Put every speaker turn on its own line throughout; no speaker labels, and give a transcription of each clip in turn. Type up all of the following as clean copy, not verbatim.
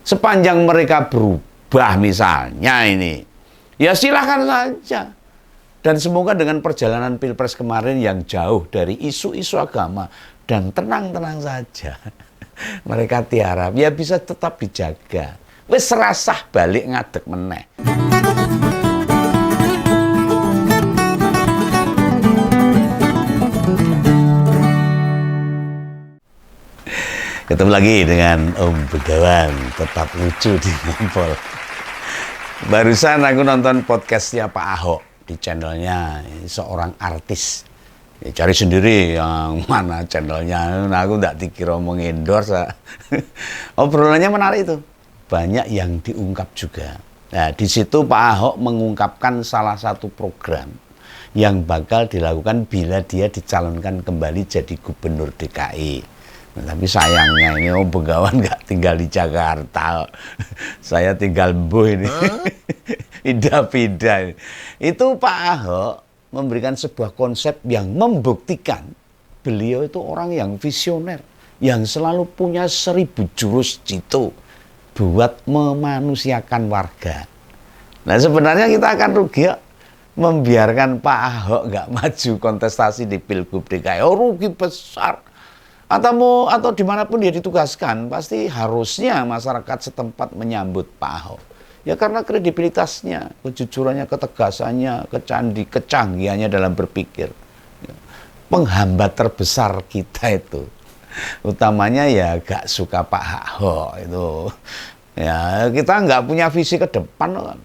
Sepanjang mereka berubah misalnya ini, ya silahkan saja. Dan semoga dengan perjalanan Pilpres kemarin yang jauh dari isu-isu agama dan tenang-tenang saja, mereka tiarap, ya bisa tetap dijaga. Wis serasah balik ngadeg meneh. Ketemu lagi dengan Om Begawan, tetap lucu di Ngompol. Barusan aku nonton podcastnya Pak Ahok di channelnya seorang artis. Ya, cari sendiri yang mana channelnya. Nah, aku nggak dikira mengendorse. Obrolannya menarik itu. Banyak yang diungkap juga. Nah, di situ Pak Ahok mengungkapkan salah satu program yang bakal dilakukan bila dia dicalonkan kembali jadi gubernur DKI. Nah, tapi sayangnya ini Om Begawan nggak tinggal di Jakarta. Saya tinggal Mbuh ini. Pindah-pindah. Itu Pak Ahok memberikan sebuah konsep yang membuktikan beliau itu orang yang visioner, yang selalu punya 1000 jurus jitu buat memanusiakan warga. Nah, sebenarnya kita akan rugi ya, membiarkan Pak Ahok nggak maju kontestasi di Pilgub DKI. Oh, rugi besar. Atau dimanapun dia ditugaskan, pasti harusnya masyarakat setempat menyambut Pak Ahok. Ya karena kredibilitasnya, kejujurannya, ketegasannya, kecanggihannya dalam berpikir. Penghambat terbesar kita itu, utamanya ya gak suka Pak Ahok itu. Ya kita nggak punya visi ke depan kan.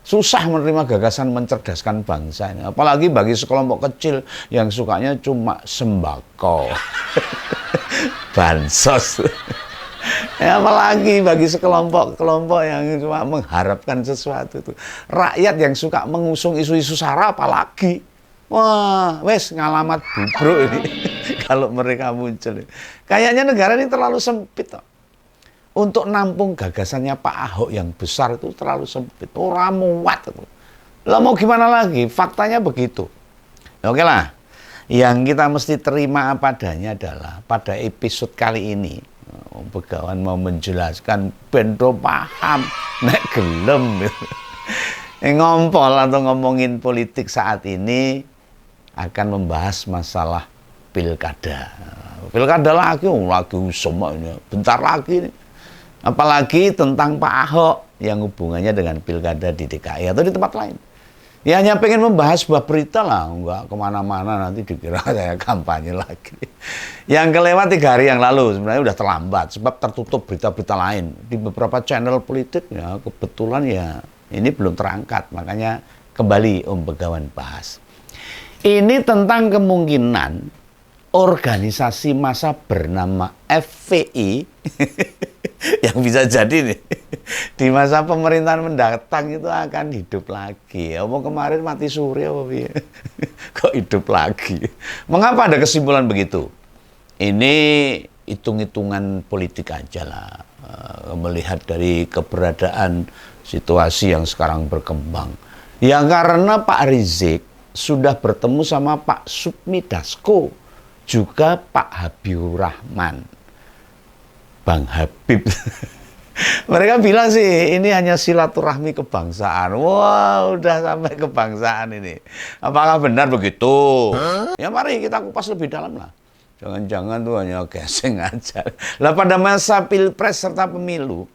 Susah menerima gagasan mencerdaskan bangsa ini. Apalagi bagi sekelompok kecil yang sukanya cuma sembako. Bansos. Ya, apalagi bagi sekelompok yang cuma mengharapkan sesuatu itu. Rakyat yang suka mengusung isu-isu sara apalagi. Wah, wes ngalamat bubruk ini. Kalau mereka muncul. Kayaknya negara ini terlalu sempit toh. Untuk nampung gagasannya Pak Ahok yang besar itu terlalu sempit. Orang muat itu. Lah mau gimana lagi? Faktanya begitu. Oke lah. Yang kita mesti terima apa adanya adalah pada episode kali ini Om Begawan mau menjelaskan bendo paham nek gelem ngompol atau ngomongin politik saat ini akan membahas masalah pilkada. Pilkada lagi semua ini bentar lagi nih. Apalagi tentang Pak Ahok yang hubungannya dengan pilkada di DKI atau di tempat lain. Ya hanya pengen membahas sebuah berita lah, enggak kemana-mana nanti dikira saya kampanye lagi. Yang kelewat 3 hari yang lalu sebenarnya udah terlambat sebab tertutup berita-berita lain di beberapa channel politik ya kebetulan ya ini belum terangkat makanya kembali Om Begawan bahas. Ini tentang kemungkinan organisasi massa bernama FPI yang bisa jadi nih di masa pemerintahan mendatang itu akan hidup lagi. Omong kemarin mati suri apa piye? Kok hidup lagi? Mengapa ada kesimpulan begitu? Ini hitung-hitungan politik aja lah. Melihat dari keberadaan situasi yang sekarang berkembang. Ya karena Pak Rizik sudah bertemu sama Pak Sukmi Dasko, juga Pak Habibur Rahman. Bang Habib. Mereka bilang sih ini hanya silaturahmi kebangsaan. Wah, udah sampai kebangsaan ini. Apakah benar begitu? Ya mari kita kupas lebih dalam lah. Jangan-jangan tuh hanya geseng aja. Lah pada masa Pilpres serta pemilu,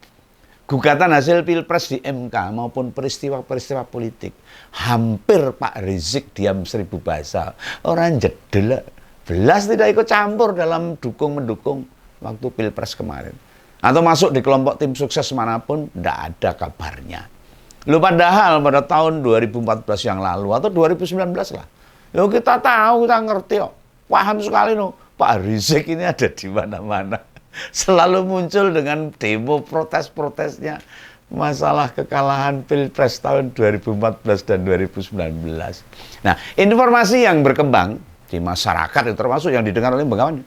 gugatan hasil Pilpres di MK maupun peristiwa-peristiwa politik, hampir Pak Rizik diam 1000 bahasa. Orang jedel. Belas tidak ikut campur dalam mendukung waktu Pilpres kemarin. Atau masuk di kelompok tim sukses manapun, tidak ada kabarnya. Lu padahal pada tahun 2014 yang lalu, atau 2019 lah. Ya kita tahu, kita ngerti kok. Paham sekali no, Pak Rizik ini ada di mana-mana. Selalu muncul dengan demo protes-protesnya. Masalah kekalahan Pilpres tahun 2014 dan 2019. Nah, informasi yang berkembang di masyarakat, termasuk yang didengar oleh Begawan.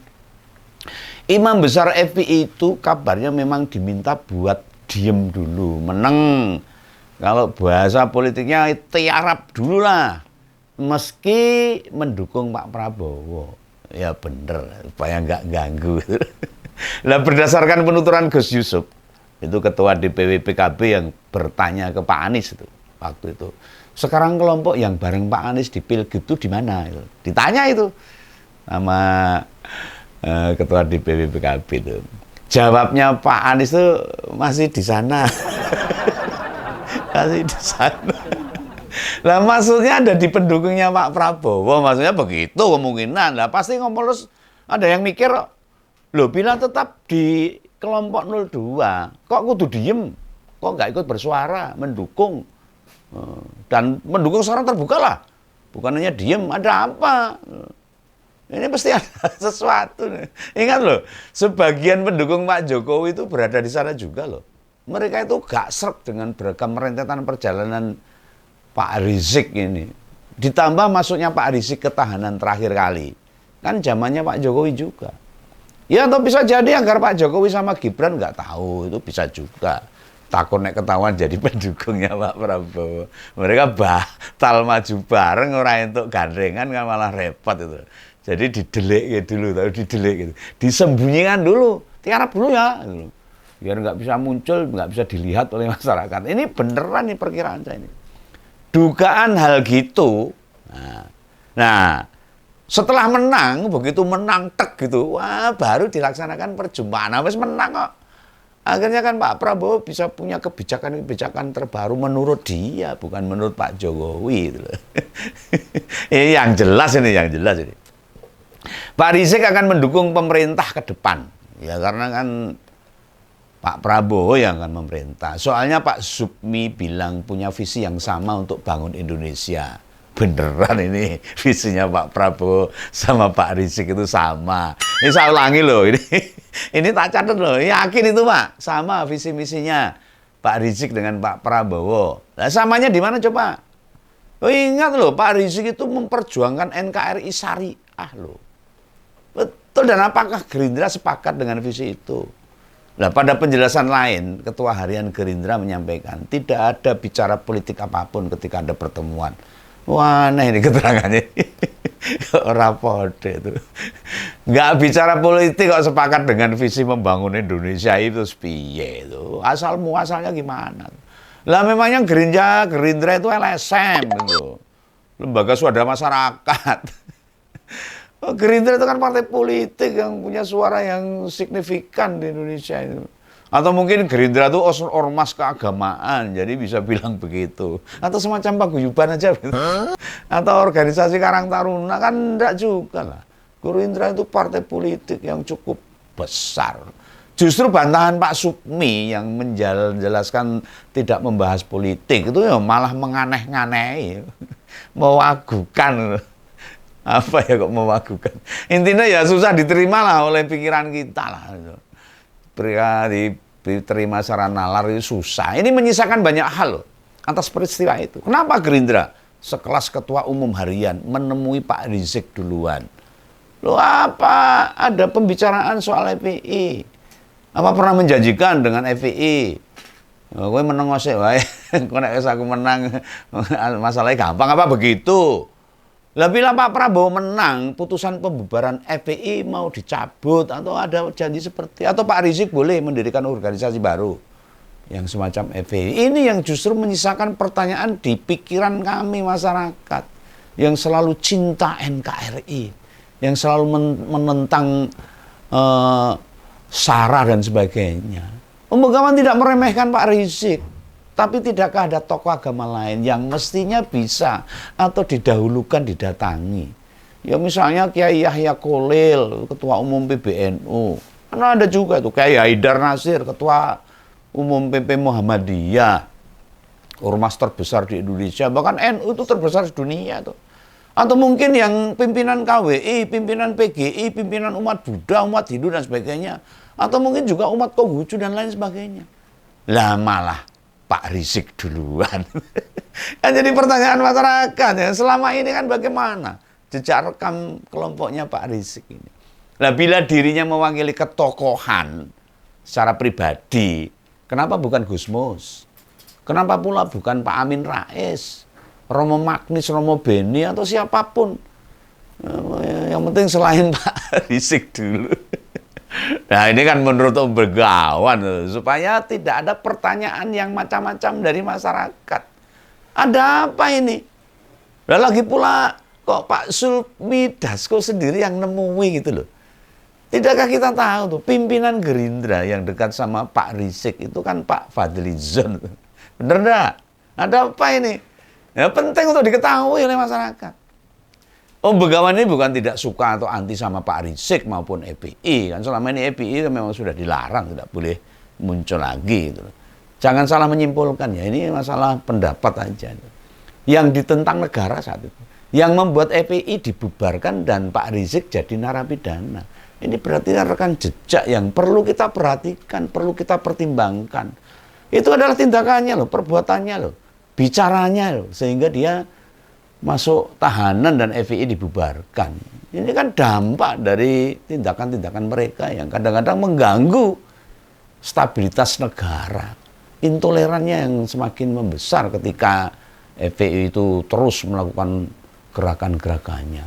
Imam besar FPI itu kabarnya memang diminta buat diem dulu, meneng. Kalau bahasa politiknya tiarap dulu lah. Meski mendukung Pak Prabowo. Ya bener, supaya nggak ganggu. Nah berdasarkan penuturan Gus Yusuf, Itu ketua DPW PKB yang bertanya ke Pak Anies itu waktu itu. Sekarang kelompok yang bareng Pak Anies di Pilgub itu di mana? Ditanya itu sama ketua DPW PKB itu. Jawabnya Pak Anies itu masih di sana. Masih di sana. Lah maksudnya ada di pendukungnya Pak Prabowo, maksudnya begitu kemungkinan. Lah pasti ngomong terus ada yang mikir, loh bila tetap di kelompok 02, kok kudu diem? Kok nggak ikut bersuara, mendukung? Dan mendukung sekarang terbuka lah. Bukan hanya diem, ada apa? Ini pasti ada sesuatu. Ingat loh, sebagian pendukung Pak Jokowi itu berada di sana juga loh. Mereka itu gak srek dengan beragam rentetan perjalanan Pak Rizik ini. Ditambah masuknya Pak Rizik ke tahanan terakhir kali. Kan zamannya Pak Jokowi juga. Ya atau bisa jadi agar Pak Jokowi sama Gibran nggak tahu, itu bisa juga. Takut nek ketahuan jadi pendukungnya Pak Prabowo. Mereka batal maju bareng orang untuk gandengan kan malah repot itu. Jadi didelik gitu dulu, tahu didelik gitu. Disembunyikan dulu, tiarap dulu ya. Gitu. Biar nggak bisa muncul, nggak bisa dilihat oleh masyarakat. Ini beneran nih perkiraan saya ini. Dugaan hal gitu. Nah, setelah menang, begitu menang tek gitu, wah baru dilaksanakan perjumpaan. Nah, wis menang kok. Akhirnya kan Pak Prabowo bisa punya kebijakan-kebijakan terbaru menurut dia, bukan menurut Pak Jokowi. Gitu. Ini yang jelas ini. Pak Rizik akan mendukung pemerintah ke depan. Ya karena kan Pak Prabowo yang akan memerintah. Soalnya Pak Supmi bilang punya visi yang sama untuk bangun Indonesia. Beneran ini visinya Pak Prabowo sama Pak Rizik itu sama. Ini saya ulangi loh, ini tak catat loh, yakin itu Pak, sama visi misinya Pak Rizik dengan Pak Prabowo. Nah samanya di mana coba? Oh, ingat loh, Pak Rizik itu memperjuangkan NKRI Syariah loh. Betul, dan apakah Gerindra sepakat dengan visi itu? Nah pada penjelasan lain, Ketua Harian Gerindra menyampaikan tidak ada bicara politik apapun ketika ada pertemuan. Wah, nah ini keterangannya. Ora pode itu. Nggak bicara politik kok sepakat dengan visi membangun Indonesia itu piye itu. Asal muasalnya gimana? Lah memangnya Gerindra itu LSM gitu. Lembaga Swadaya Masyarakat. Gerindra itu kan partai politik yang punya suara yang signifikan di Indonesia itu. Atau mungkin Gerindra itu ormas keagamaan, jadi bisa bilang begitu. Atau semacam paguyuban aja. Atau organisasi Karang Taruna, kan enggak juga lah. Gerindra itu partai politik yang cukup besar. Justru bantahan Pak Supmi yang menjelaskan tidak membahas politik, itu ya malah menganeh-nganehi. Mewagukan. Apa ya kok mewagukan? Intinya ya susah diterima lah oleh pikiran kita lah. Diterima secara nalar itu susah. Ini menyisakan banyak hal loh atas peristiwa itu. Kenapa Gerindra sekelas ketua umum harian menemui Pak Rizik duluan? Loh apa? Ada pembicaraan soal FPI. Apa pernah menjanjikan dengan FPI? Gue menang ngosek wae. Kok nek aku menang masalahnya gampang apa begitu? Lah bila Pak Prabowo menang, putusan pembubaran FPI mau dicabut atau ada janji seperti, atau Pak Rizik boleh mendirikan organisasi baru yang semacam FPI. Ini yang justru menyisakan pertanyaan di pikiran kami masyarakat yang selalu cinta NKRI, yang selalu menentang SARA dan sebagainya. Kawan tidak meremehkan Pak Rizik. Tapi tidakkah ada tokoh agama lain yang mestinya bisa atau didahulukan didatangi? Ya misalnya Kiai Yahya Kholil, Ketua Umum PBNU. Karena ada juga tuh Kiai Haidar Nasir, Ketua Umum PP Muhammadiyah. Ormas terbesar di Indonesia, bahkan NU itu terbesar di dunia tuh. Atau mungkin yang pimpinan KWI, pimpinan PGI, pimpinan umat Buddha, umat Hindu dan sebagainya. Atau mungkin juga umat Konghucu dan lain sebagainya. Lah malah Pak Rizik duluan. Kan jadi pertanyaan masyarakat ya, selama ini kan bagaimana jejak rekam kelompoknya Pak Rizik ini. Nah bila dirinya mewakili ketokohan secara pribadi, kenapa bukan Gusmus? Kenapa pula bukan Pak Amin Rais, Romo Magnis, Romo Beni atau siapapun? Yang penting selain Pak Rizik dulu. Nah ini kan menurut Om Begawan, supaya tidak ada pertanyaan yang macam-macam dari masyarakat. Ada apa ini? Dan lagi pula kok Pak Sukmi Dasko sendiri yang nemui gitu loh. Tidakkah kita tahu tuh pimpinan Gerindra yang dekat sama Pak Rizik itu kan Pak Fadlizon. Bener enggak? Ada apa ini? Ya penting untuk diketahui oleh masyarakat. Om Begawan ini bukan tidak suka atau anti sama Pak Rizik maupun EPI. Kan selama ini EPI memang sudah dilarang, tidak boleh muncul lagi. Gitu. Jangan salah menyimpulkan ya, ini masalah pendapat aja. Yang ditentang negara saat itu. Yang membuat EPI dibubarkan dan Pak Rizik jadi narapidana. Ini berarti rekan jejak yang perlu kita perhatikan, perlu kita pertimbangkan. Itu adalah tindakannya loh, perbuatannya loh, bicaranya loh, sehingga dia masuk tahanan dan FPI dibubarkan. Ini kan dampak dari tindakan-tindakan mereka yang kadang-kadang mengganggu stabilitas negara. Intolerannya yang semakin membesar ketika FPI itu terus melakukan gerakan-gerakannya.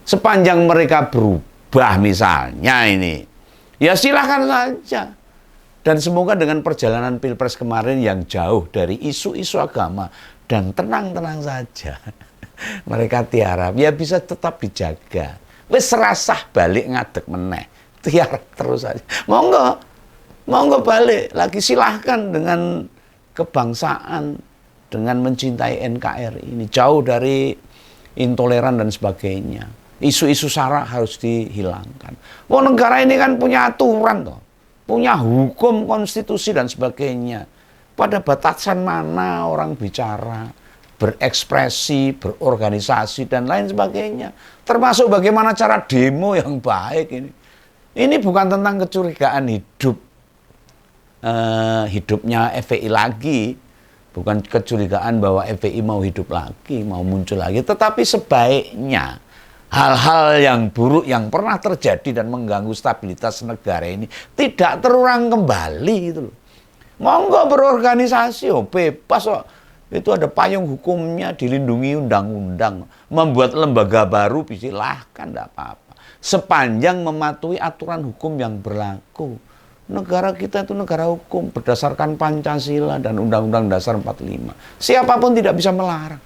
Sepanjang mereka berubah misalnya ini, ya silahkan saja. Dan semoga dengan perjalanan Pilpres kemarin yang jauh dari isu-isu agama dan tenang-tenang saja. Mereka tiarap, ya bisa tetap dijaga. Wis serasah balik ngadeg meneh. Tiarap terus saja. Monggo balik lagi, silahkan dengan kebangsaan, dengan mencintai NKRI ini. Jauh dari intoleran dan sebagainya. Isu-isu sara harus dihilangkan. Wah, negara ini kan punya aturan toh. Punya hukum, konstitusi dan sebagainya. Pada batasan mana orang bicara, berekspresi, berorganisasi dan lain sebagainya. Termasuk bagaimana cara demo yang baik ini. Ini bukan tentang kecurigaan hidupnya FPI lagi. Bukan kecurigaan bahwa FPI mau hidup lagi, mau muncul lagi. Tetapi sebaiknya hal-hal yang buruk yang pernah terjadi dan mengganggu stabilitas negara ini tidak terulang kembali gitu loh. Monggo berorganisasi, bebas kok. Itu ada payung hukumnya, dilindungi undang-undang. Membuat lembaga baru silahkan, tidak apa-apa. Sepanjang mematuhi aturan hukum yang berlaku. Negara kita itu negara hukum berdasarkan Pancasila dan Undang-Undang Dasar 45. Siapapun tidak bisa melarang.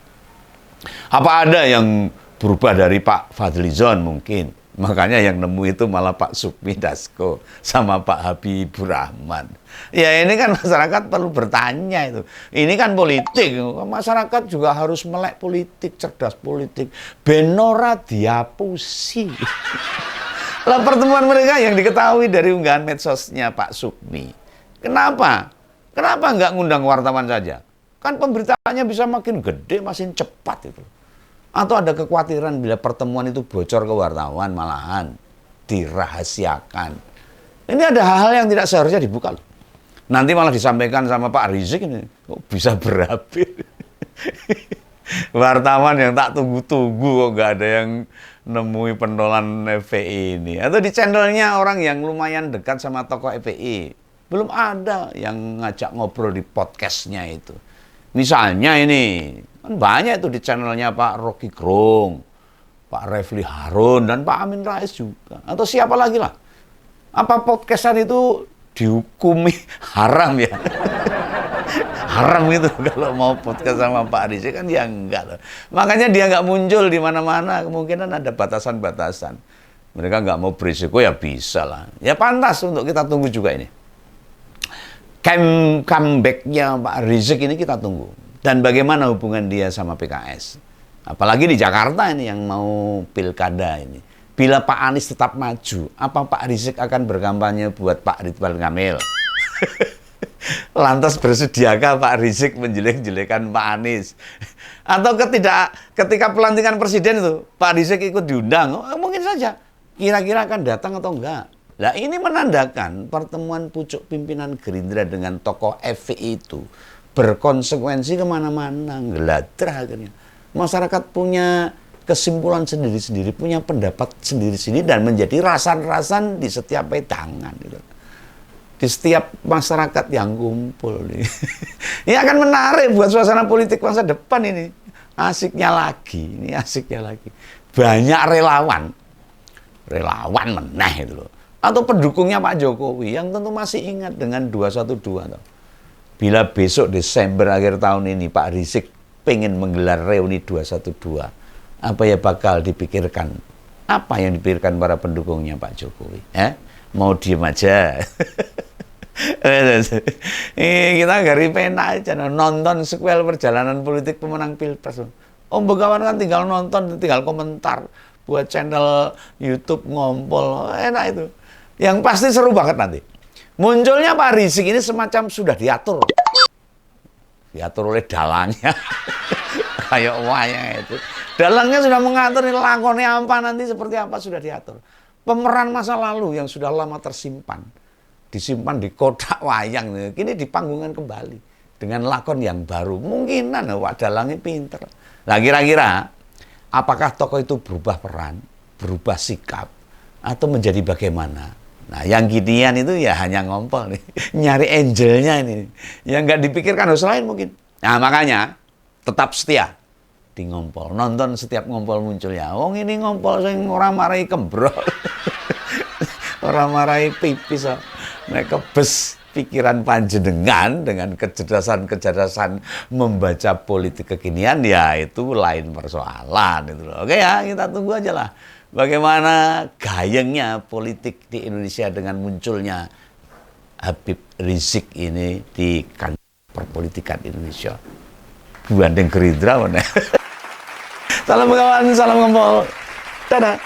Apa ada yang berubah dari Pak Fadlizon mungkin? Makanya yang nemu itu malah Pak Sukmi Dasko sama Pak Habibur Rahman. Ya ini kan masyarakat perlu bertanya itu. Ini kan politik. Masyarakat juga harus melek politik, cerdas politik. Benora diapusi. Lah pertemuan mereka yang diketahui dari unggahan medsosnya Pak Sukmi. Kenapa? Kenapa nggak ngundang wartawan saja? Kan pemberitaannya bisa makin gede, makin cepat itu. Atau ada kekhawatiran bila pertemuan itu bocor ke wartawan malahan dirahasiakan. Ini ada hal-hal yang tidak seharusnya dibuka. Nanti malah disampaikan sama Pak Rizik ini. Kok bisa berapi? Wartawan yang tak tunggu-tunggu kok nggak ada yang nemui pentolan FPI ini. Atau di channelnya orang yang lumayan dekat sama tokoh FPI. Belum ada yang ngajak ngobrol di podcastnya itu. Misalnya ini, kan banyak itu di channelnya Pak Rocky Gerung, Pak Refli Harun, dan Pak Amin Rais juga. Atau siapa lagi lah. Apa podcastan itu dihukumi haram ya? Haram gitu kalau mau podcast sama Pak Rizik kan ya enggak loh. Makanya dia nggak muncul di mana-mana, kemungkinan ada batasan-batasan. Mereka nggak mau berisiko ya bisa lah. Ya pantas untuk kita tunggu juga ini. Comeback-nya Pak Rizik ini kita tunggu. Dan bagaimana hubungan dia sama PKS. Apalagi di Jakarta ini yang mau pilkada ini. Bila Pak Anies tetap maju, apa Pak Rizik akan berkampanye buat Pak Ridwan Kamil? Lantas bersediakah Pak Rizik menjelek-jelekan Pak Anies? Atau ketika pelantikan presiden itu Pak Rizik ikut diundang? Mungkin saja. Kira-kira akan datang atau enggak? Nah ini menandakan pertemuan pucuk pimpinan Gerindra dengan tokoh FPI itu berkonsekuensi kemana-mana, ngeladrah akhirnya. Masyarakat punya kesimpulan sendiri-sendiri, punya pendapat sendiri-sendiri dan menjadi rasan-rasan di setiap pedangan. Gitu. Di setiap masyarakat yang kumpul. Ini akan menarik buat suasana politik masa depan ini. Asiknya lagi. Banyak relawan meneh itu loh. Atau pendukungnya Pak Jokowi yang tentu masih ingat dengan 212. Toh. Bila besok Desember akhir tahun ini Pak Rizik pengen menggelar reuni 212, apa ya bakal dipikirkan? Apa yang dipikirkan para pendukungnya Pak Jokowi? Mau diem aja? Kita gari penak aja nonton sequel perjalanan politik pemenang Pilpres. Om Begawan kan tinggal nonton, tinggal komentar buat channel YouTube ngompol, enak itu. Yang pasti seru banget nanti. Munculnya Pak Rizik ini semacam sudah diatur oleh dalangnya. Kayak wayang itu. Dalangnya sudah mengatur ini lakonnya apa nanti seperti apa sudah diatur. Pemeran masa lalu yang sudah lama disimpan di kotak wayang, kini dipanggungan kembali dengan lakon yang baru. Mungkinan Pak Dalangnya pinter. Nah kira-kira apakah tokoh itu berubah peran, berubah sikap, atau menjadi bagaimana? Nah, yang ginian itu ya hanya ngompol nih, nyari angelnya ini, yang nggak dipikirkan harus lain mungkin. Nah, makanya tetap setia di ngompol, nonton setiap ngompol munculnya. Wong ini ngompol sing ora marai kembrol, ora marai pipis, mereka bes pikiran panjenengan dengan kecerdasan membaca politik kekinian, ya itu lain persoalan itu loh. Oke ya, kita tunggu aja lah. Bagaimana gayengnya politik di Indonesia dengan munculnya Habib Rizik ini di kancah perpolitikan Indonesia. Gandeng Gerindra mana? Salam kawan, salam ngompol. Dadah.